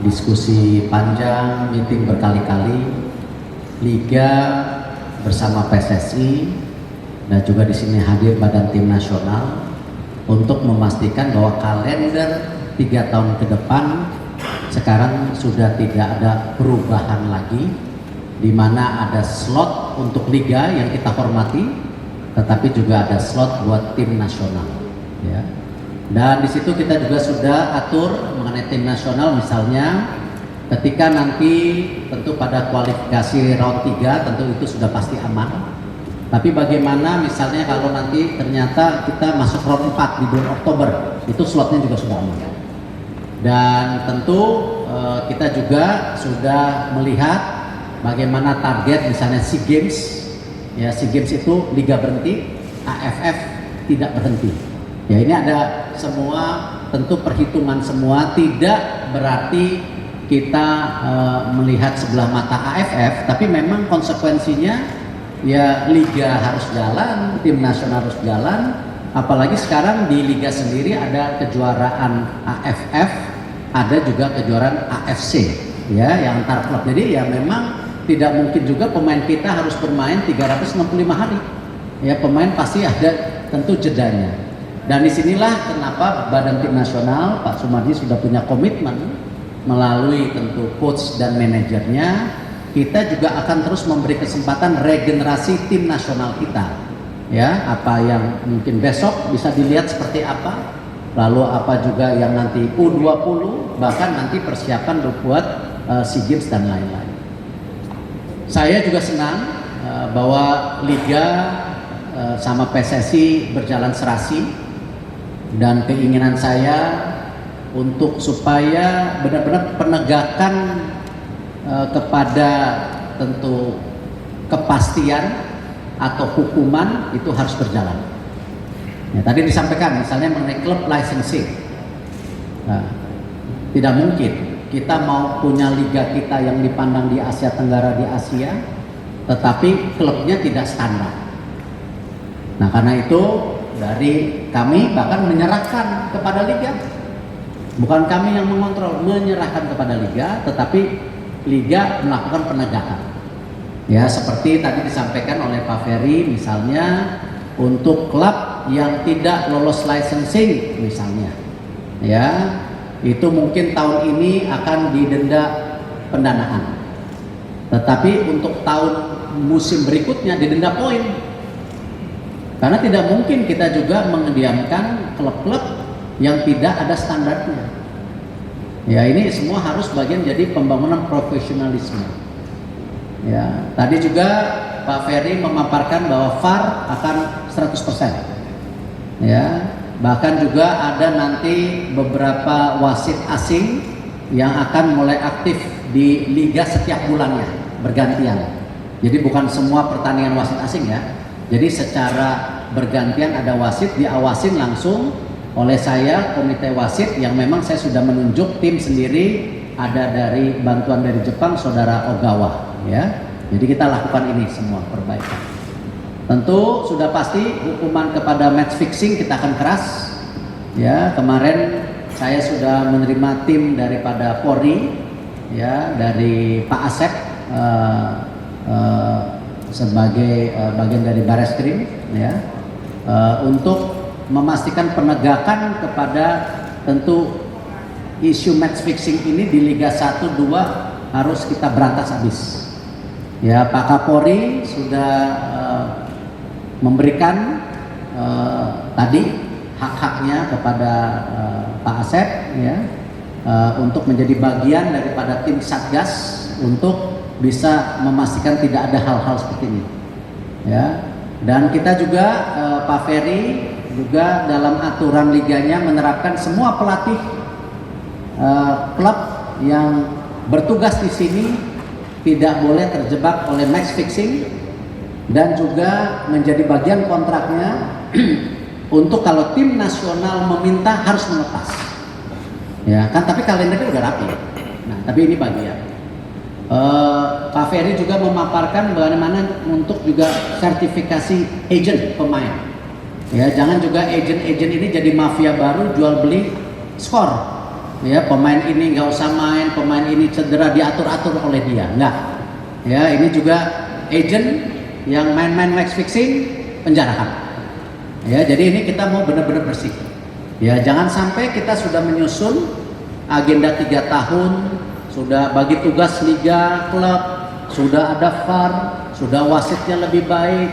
diskusi panjang, meeting berkali-kali, Liga bersama PSSI dan juga di sini hadir Badan Tim Nasional untuk memastikan bahwa kalender 3 tahun ke depan sekarang sudah tidak ada perubahan lagi, di mana ada slot untuk Liga yang kita hormati, tetapi juga ada slot buat tim nasional, ya. Dan di situ kita juga sudah atur mengenai tim nasional, misalnya ketika nanti tentu pada kualifikasi round 3 tentu itu sudah pasti aman. Tapi bagaimana misalnya kalau nanti ternyata kita masuk round 4 di bulan Oktober, itu slotnya juga sudah aman. Dan tentu kita juga sudah melihat bagaimana target misalnya SEA Games. Ya, SEA Games itu Liga berhenti, AFF tidak berhenti. Ya, ini ada semua tentu perhitungan semua, tidak berarti kita melihat sebelah mata AFF, tapi memang konsekuensinya ya Liga harus jalan, tim nasional harus jalan, apalagi sekarang di Liga sendiri ada kejuaraan AFF, ada juga kejuaraan AFC, ya, yang antar klub. Jadi ya memang tidak mungkin juga pemain kita harus bermain 365 hari. Ya, pemain pasti ada tentu jedanya. Dan disinilah kenapa Badan Tim Nasional Pak Sumarji sudah punya komitmen melalui tentu coach dan manajernya. Kita juga akan terus memberi kesempatan regenerasi tim nasional kita. Ya, apa yang mungkin besok bisa dilihat seperti apa, lalu apa juga yang nanti U20, bahkan nanti persiapan buat SEA Games dan lain-lain. Saya juga senang bahwa Liga sama PSSI berjalan serasi, dan keinginan saya untuk supaya benar-benar penegakan kepada tentu kepastian atau hukuman itu harus berjalan. Ya, tadi disampaikan misalnya mengenai klub licensing. Nah, tidak mungkin kita mau punya liga kita yang dipandang di Asia Tenggara, di Asia, tetapi klubnya tidak standar. Nah, karena itu dari kami bahkan menyerahkan kepada liga, bukan kami yang mengontrol, menyerahkan kepada liga, tetapi liga melakukan penegakan. Ya, seperti tadi disampaikan oleh Pak Ferry, misalnya untuk klub yang tidak lolos licensing misalnya, ya, itu mungkin tahun ini akan didenda pendanaan, tetapi untuk tahun musim berikutnya didenda poin. Karena tidak mungkin kita juga mendiamkan klub-klub yang tidak ada standarnya. Ya, ini semua harus bagian jadi pembangunan profesionalisme. Ya, tadi juga Pak Ferry memaparkan bahwa VAR akan 100%. Ya, bahkan juga ada nanti beberapa wasit asing yang akan mulai aktif di liga setiap bulannya, bergantian. Jadi bukan semua pertandingan wasit asing, ya. Jadi secara bergantian ada wasit, diawasin langsung oleh saya, komite wasit, yang memang saya sudah menunjuk tim sendiri, ada dari bantuan dari Jepang, saudara Ogawa, ya. Jadi kita lakukan ini semua perbaikan. Tentu sudah pasti hukuman kepada match fixing kita akan keras. Ya, kemarin saya sudah menerima tim daripada Polri, ya, dari Pak Asep sebagai bagian dari Bareskrim, ya, untuk memastikan penegakan kepada tentu isu match fixing ini di Liga 1, 2 harus kita berantas habis. Ya, Pak Kapolri sudah memberikan tadi hak-haknya kepada Pak Asep, ya, untuk menjadi bagian daripada tim Satgas untuk bisa memastikan tidak ada hal-hal seperti ini, ya. Dan kita juga Pak Ferry juga dalam aturan liganya menerapkan semua pelatih klub yang bertugas di sini tidak boleh terjebak oleh match fixing, dan juga menjadi bagian kontraknya untuk kalau tim nasional meminta harus melepas, ya kan. Tapi kalendernya udah rapi. Nah, tapi ini bagian. Pak Ferry juga memaparkan bagaimana untuk juga sertifikasi agent pemain. Ya, jangan juga agent-agent ini jadi mafia baru jual beli skor. ya pemain ini nggak usah main, pemain ini cedera diatur-atur oleh dia, enggak. Ya, ini juga agent yang main-main match fixing penjarakan. Ya, jadi ini kita mau benar-benar bersih. Ya, jangan sampai kita sudah menyusun agenda 3 tahun, sudah bagi tugas liga, klub, sudah ada VAR, sudah wasitnya lebih baik,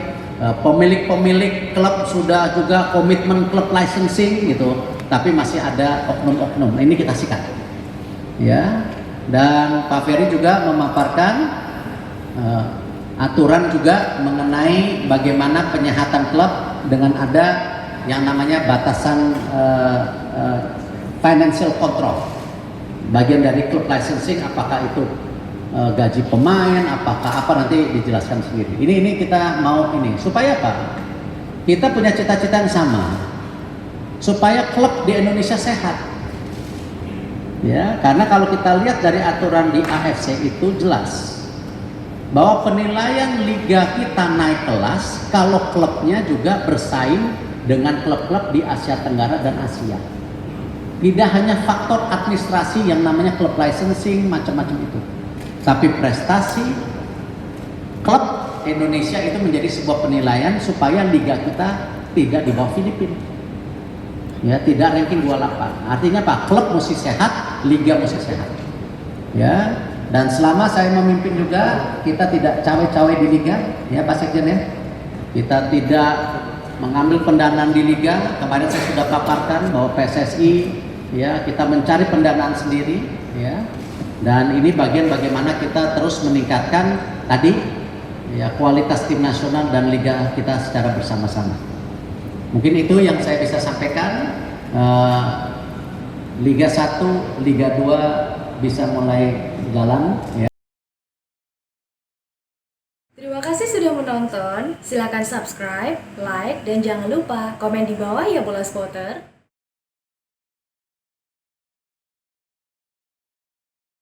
pemilik-pemilik klub sudah juga komitmen klub licensing gitu, tapi masih ada oknum-oknum. Ini kita sikat. Ya, dan Pak Ferry juga memaparkan aturan juga mengenai bagaimana penyehatan klub dengan ada yang namanya batasan financial control. Bagian dari klub licensing, apakah itu gaji pemain, apakah apa, nanti dijelaskan sendiri. Ini kita mau ini supaya apa? Kita punya cita-cita yang sama, supaya klub di Indonesia sehat. Ya, karena kalau kita lihat dari aturan di AFC itu jelas bahwa penilaian liga kita naik kelas kalau klubnya juga bersaing dengan klub-klub di Asia Tenggara dan Asia. Tidak hanya faktor administrasi yang namanya klub licensing macam-macam itu, tapi prestasi klub Indonesia itu menjadi sebuah penilaian supaya liga kita tidak di bawah Filipina. Ya, tidak ranking 28. Artinya apa? Klub mesti sehat, liga mesti sehat. Ya. Dan selama saya memimpin juga, kita tidak cawe-cawe di liga, ya Pak Sekjen ya. Kita tidak mengambil pendanaan di liga. Kemarin saya sudah paparkan bahwa PSSI, ya kita mencari pendanaan sendiri, ya. Dan ini bagian bagaimana kita terus meningkatkan tadi, ya kualitas tim nasional dan liga kita secara bersama-sama. Mungkin itu yang saya bisa sampaikan. Liga 1, Liga 2 bisa mulai jalan ya. Terima kasih sudah menonton. Silakan subscribe, like, dan jangan lupa komen di bawah ya Bola Spotter.